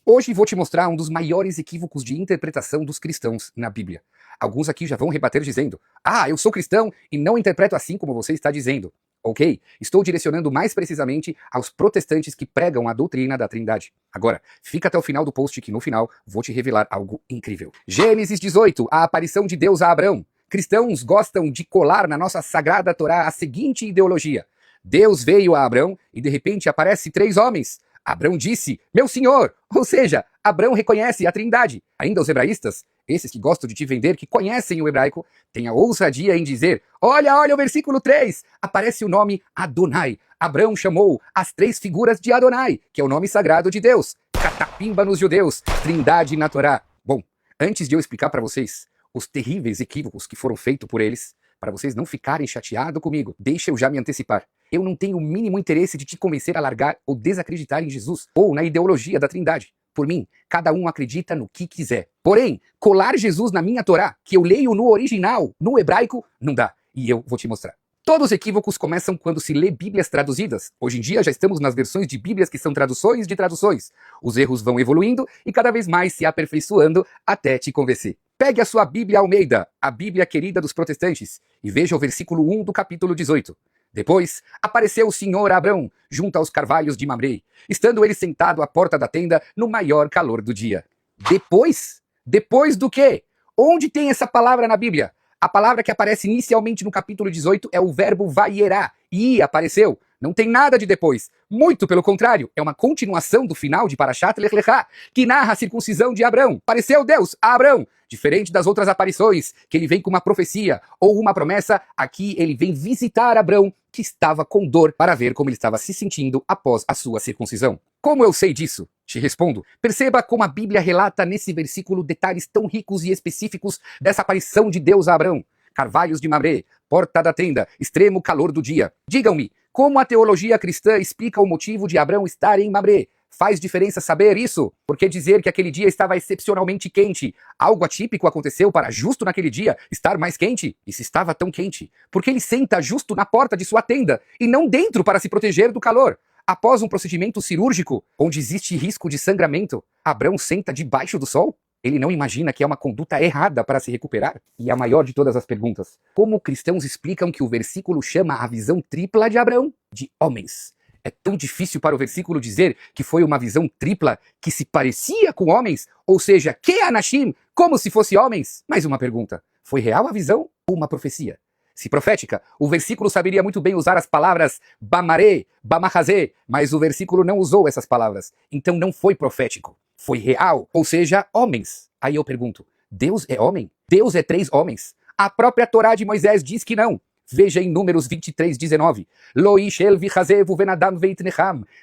Hoje vou te mostrar um dos maiores equívocos de interpretação dos cristãos na Bíblia. Alguns aqui já vão rebater dizendo: "Ah, eu sou cristão e não interpreto assim como você está dizendo." Ok, estou direcionando mais precisamente aos protestantes que pregam a doutrina da Trindade. Agora, fica até o final do post que no final vou te revelar algo incrível. Gênesis 18, a aparição de Deus a Abrão. Cristãos gostam de colar na nossa sagrada Torá a seguinte ideologia: Deus veio a Abrão e de repente aparece 3 homens. Abrão disse, meu senhor, ou seja, Abrão reconhece a Trindade. Ainda os hebraístas, esses que gostam de te vender, que conhecem o hebraico, têm a ousadia em dizer, olha o versículo 3, aparece o nome Adonai. Abrão chamou as 3 figuras de Adonai, que é o nome sagrado de Deus. Catapimba nos judeus, Trindade na Torá. Bom, antes de eu explicar para vocês os terríveis equívocos que foram feitos por eles, para vocês não ficarem chateados comigo, deixa eu já me antecipar. Eu não tenho o mínimo interesse de te convencer a largar ou desacreditar em Jesus ou na ideologia da Trindade. Por mim, cada um acredita no que quiser. Porém, colar Jesus na minha Torá, que eu leio no original, no hebraico, não dá. E eu vou te mostrar. Todos os equívocos começam quando se lê Bíblias traduzidas. Hoje em dia já estamos nas versões de Bíblias que são traduções de traduções. Os erros vão evoluindo e cada vez mais se aperfeiçoando até te convencer. Pegue a sua Bíblia Almeida, a Bíblia querida dos protestantes, e veja o versículo 1 do capítulo 18. Depois, apareceu o Senhor Abrão, junto aos carvalhos de Mamré, estando ele sentado à porta da tenda no maior calor do dia. Depois? Depois do quê? Onde tem essa palavra na Bíblia? A palavra que aparece inicialmente no capítulo 18 é o verbo vayerá, e apareceu. Não tem nada de depois. Muito pelo contrário, é uma continuação do final de Parashat Lech Lechá, que narra a circuncisão de Abrão. Apareceu Deus a Abrão. Diferente das outras aparições, que ele vem com uma profecia ou uma promessa, aqui ele vem visitar Abrão, que estava com dor, para ver como ele estava se sentindo após a sua circuncisão. Como eu sei disso? Te respondo. Perceba como a Bíblia relata nesse versículo detalhes tão ricos e específicos dessa aparição de Deus a Abrão. Carvalhos de Mamré, porta da tenda, extremo calor do dia. Digam-me, como a teologia cristã explica o motivo de Abrão estar em Mamré? Faz diferença saber isso? Porque dizer que aquele dia estava excepcionalmente quente, algo atípico aconteceu para justo naquele dia estar mais quente? E se estava tão quente, porque ele senta justo na porta de sua tenda e não dentro para se proteger do calor? Após um procedimento cirúrgico, onde existe risco de sangramento, Abrão senta debaixo do sol? Ele não imagina que é uma conduta errada para se recuperar? E a maior de todas as perguntas, como cristãos explicam que o versículo chama a visão tripla de Abrão de homens? É tão difícil para o versículo dizer que foi uma visão tripla que se parecia com homens, ou seja, que Anashim, como se fosse homens? Mais uma pergunta, foi real a visão ou uma profecia? Se profética, o versículo saberia muito bem usar as palavras Bamaré, Bamahazé, mas o versículo não usou essas palavras, então não foi profético. Foi real, ou seja, homens. Aí eu pergunto, Deus é homem? Deus é 3 homens? A própria Torá de Moisés diz que não. Veja em Números 23:19.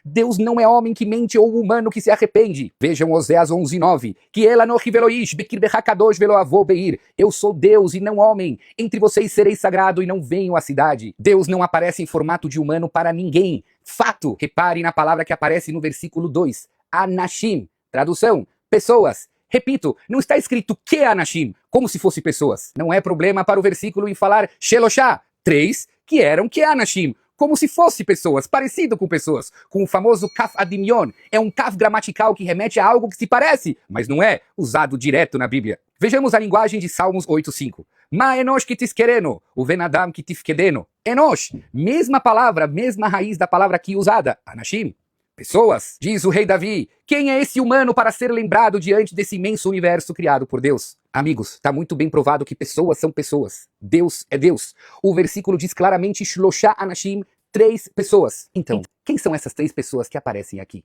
Deus não é homem que mente ou humano que se arrepende. Vejam Oséias 11:9. Eu sou Deus e não homem. Entre vocês serei sagrado e não venho à cidade. Deus não aparece em formato de humano para ninguém. Fato. Repare na palavra que aparece no versículo 2. Anashim. Tradução. Pessoas. Repito, não está escrito que Anashim, como se fosse pessoas. Não é problema para o versículo em falar Sheloshá, 3 que eram que Anashim, como se fosse pessoas, parecido com pessoas, com o famoso Kaf Adimion. É um Kaf gramatical que remete a algo que se parece, mas não é usado direto na Bíblia. Vejamos a linguagem de Salmos 8:5. Ma enosh kitiskereno, o venadam kitifkedeno. Enosh, mesma palavra, mesma raiz da palavra aqui usada, Anashim. Pessoas, diz o rei Davi, quem é esse humano para ser lembrado diante desse imenso universo criado por Deus? Amigos, está muito bem provado que pessoas são pessoas. Deus é Deus. O versículo diz claramente, Shloshá Anashim, 3 pessoas. Então, quem são essas 3 pessoas que aparecem aqui?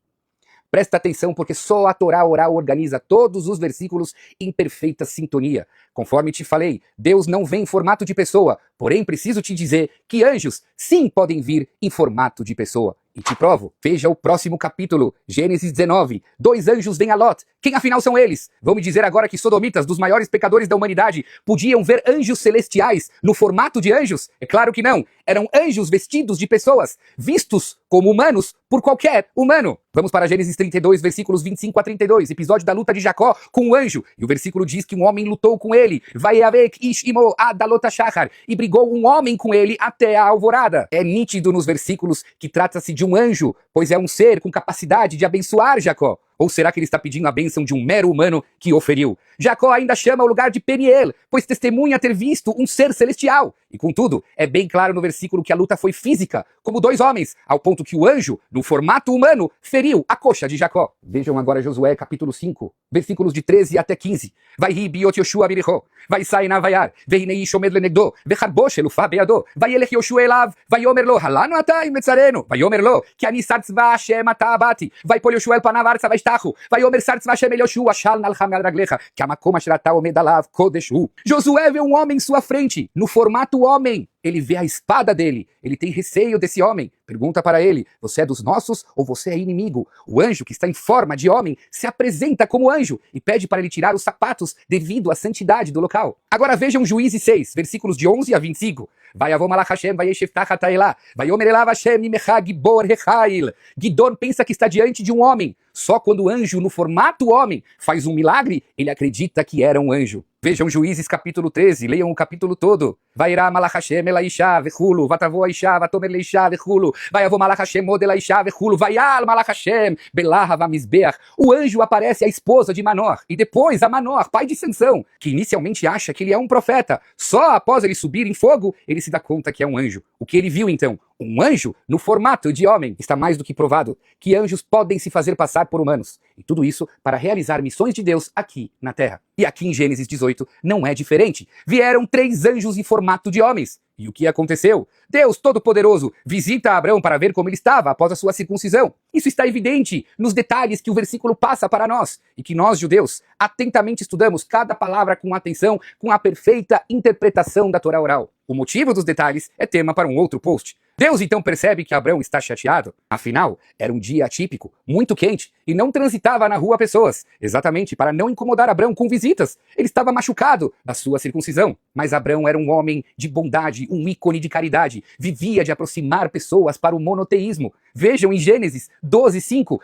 Presta atenção porque só a Torá oral organiza todos os versículos em perfeita sintonia. Conforme te falei, Deus não vem em formato de pessoa, porém preciso te dizer que anjos sim podem vir em formato de pessoa. E te provo, veja o próximo capítulo, Gênesis 19. 2 anjos vêm a Lot. Quem afinal são eles? Vão me dizer agora que sodomitas, dos maiores pecadores da humanidade, podiam ver anjos celestiais no formato de anjos? É claro que não. Eram anjos vestidos de pessoas, vistos como humanos por qualquer humano. Vamos para Gênesis 32, versículos 25 a 32, episódio da luta de Jacó com o anjo. E o versículo diz que um homem lutou com ele, Vayavek ish imo adalota shachar, e brigou um homem com ele até a alvorada. É nítido nos versículos que trata-se de um anjo, pois é um ser com capacidade de abençoar Jacó. Ou será que ele está pedindo a bênção de um mero humano que o feriu? Jacó ainda chama o lugar de Peniel, pois testemunha ter visto um ser celestial. E contudo, é bem claro no versículo que a luta foi física, como dois homens, ao ponto que o anjo, no formato humano, feriu a coxa de Jacó. Vejam agora Josué capítulo 5, versículos de 13 até 15. Vai ri biot Yoshua biricho, vai sair na vaiar, veinei shomed lenegdo, vecharbosh elufa beado, vai elech Yoshua elav, vai omerlo, halano atai metzareno, vai omerlo, que ani sartzva Hashem atabati, vai pol Yoshua el panav artza vaishtachu, vai omer sartzva Hashem el Yoshua shal nalcham al raglecha, que amakom asher ata omed alav kodeshu. Josué vê um homem em sua frente, no formato homem. Ele vê a espada dele, ele tem receio desse homem. Pergunta para ele, você é dos nossos ou você é inimigo? O anjo, que está em forma de homem, se apresenta como anjo e pede para ele tirar os sapatos devido à santidade do local. Agora vejam Juízes 6, versículos de 11 a 25. Vai avô malach Hashem, vai yesheftach atailá, vai omer elav Hashem imecha gibor rechail. Gidon pensa que está diante de um homem. Só quando o anjo, no formato homem, faz um milagre, ele acredita que era um anjo. Vejam Juízes capítulo 13, leiam o capítulo todo. Vai irá malach Hashem elaisha vechulu, vatavô aisha, vatomer leisha vechulu, vai avô malach Hashem od elaisha vechulu, vai al malach Hashem, belaha vamizbeach. O anjo aparece à esposa de Manor, e depois a Manor, pai de Sansão, que inicialmente acha que ele é um profeta. Só após ele subir em fogo, ele se dá conta que é um anjo. O que ele viu então? Um anjo no formato de homem. Está mais do que provado que anjos podem se fazer passar por humanos. E tudo isso para realizar missões de Deus aqui na Terra. E aqui em Gênesis 18 não é diferente. Vieram 3 anjos em formato de homens. E o que aconteceu? Deus Todo-Poderoso visita Abrão para ver como ele estava após a sua circuncisão. Isso está evidente nos detalhes que o versículo passa para nós. E que nós, judeus, atentamente estudamos cada palavra com atenção, com a perfeita interpretação da Torá oral. O motivo dos detalhes é tema para um outro post. Deus então percebe que Abrão está chateado. Afinal, era um dia atípico, muito quente, e não transitava na rua pessoas, exatamente para não incomodar Abrão com visitas. Ele estava machucado da sua circuncisão. Mas Abrão era um homem de bondade, um ícone de caridade, vivia de aproximar pessoas para o monoteísmo. Vejam em Gênesis 12:5,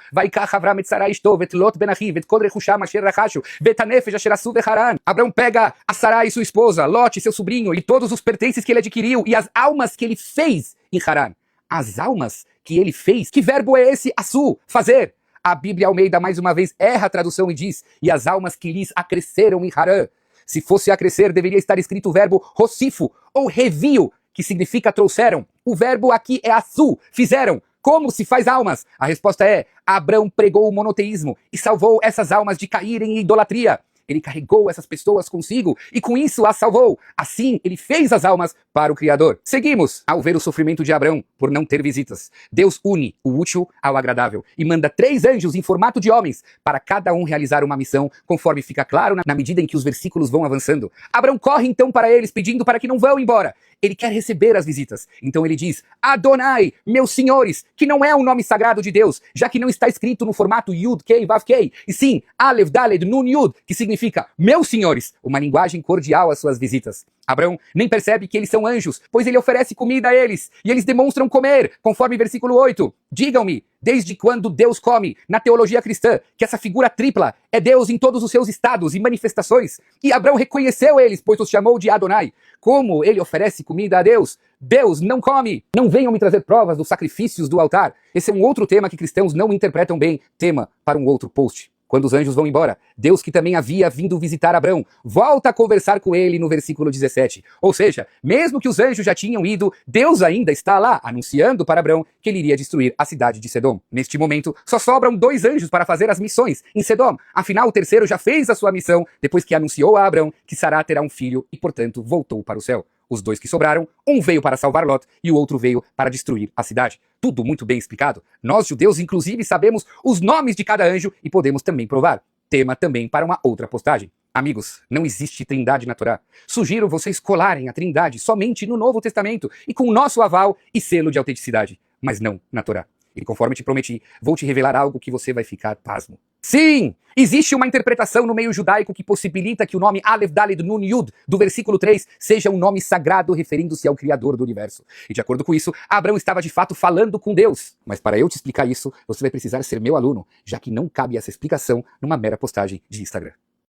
Abrão pega a Sarai, sua esposa, Lote, seu sobrinho, e todos os pertences que ele adquiriu, e as almas que ele fez em Haran. As almas que ele fez. Que verbo é esse? Assu, fazer. A Bíblia Almeida mais uma vez erra a tradução e diz, e as almas que lhes acresceram em Haran. Se fosse acrescer, deveria estar escrito o verbo rocifo, ou revio, que significa trouxeram. O verbo aqui é assu, fizeram. Como se faz almas? A resposta é, Abrão pregou o monoteísmo e salvou essas almas de caírem em idolatria. Ele carregou essas pessoas consigo e com isso as salvou. Assim, ele fez as almas para o Criador. Seguimos. Ao ver o sofrimento de Abrão por não ter visitas, Deus une o útil ao agradável e manda 3 anjos em formato de homens para cada um realizar uma missão, conforme fica claro na medida em que os versículos vão avançando. Abrão corre então para eles, pedindo para que não vão embora. Ele quer receber as visitas. Então ele diz, Adonai, meus senhores, que não é um nome sagrado de Deus, já que não está escrito no formato Yud, Kei, Vav, Kei, e sim, Aleph, Daled, Nun, Yud, que significa meus senhores, uma linguagem cordial às suas visitas. Abrão nem percebe que eles são anjos, pois ele oferece comida a eles, e eles demonstram comer, conforme versículo 8. Digam-me, desde quando Deus come, na teologia cristã, que essa figura tripla é Deus em todos os seus estados e manifestações? E Abrão reconheceu eles, pois os chamou de Adonai. Como ele oferece comida a Deus? Deus não come. Não venham me trazer provas dos sacrifícios do altar. Esse é um outro tema que cristãos não interpretam bem, tema para um outro post. Quando os anjos vão embora, Deus, que também havia vindo visitar Abrão, volta a conversar com ele no versículo 17. Ou seja, mesmo que os anjos já tinham ido, Deus ainda está lá, anunciando para Abrão que ele iria destruir a cidade de Sedom. Neste momento, só sobram 2 anjos para fazer as missões em Sedom. Afinal, o terceiro já fez a sua missão, depois que anunciou a Abrão que Sará terá um filho e, portanto, voltou para o céu. Os 2 que sobraram, um veio para salvar Lot e o outro veio para destruir a cidade. Tudo muito bem explicado. Nós, judeus, inclusive, sabemos os nomes de cada anjo e podemos também provar. Tema também para uma outra postagem. Amigos, não existe trindade na Torá. Sugiro vocês colarem a trindade somente no Novo Testamento e com o nosso aval e selo de autenticidade, mas não na Torá. E conforme te prometi, vou te revelar algo que você vai ficar pasmo. Sim! Existe uma interpretação no meio judaico que possibilita que o nome Aleph, Daled, Nun, Yud, do versículo 3, seja um nome sagrado referindo-se ao Criador do Universo. E de acordo com isso, Abrão estava de fato falando com Deus. Mas para eu te explicar isso, você vai precisar ser meu aluno, já que não cabe essa explicação numa mera postagem de Instagram.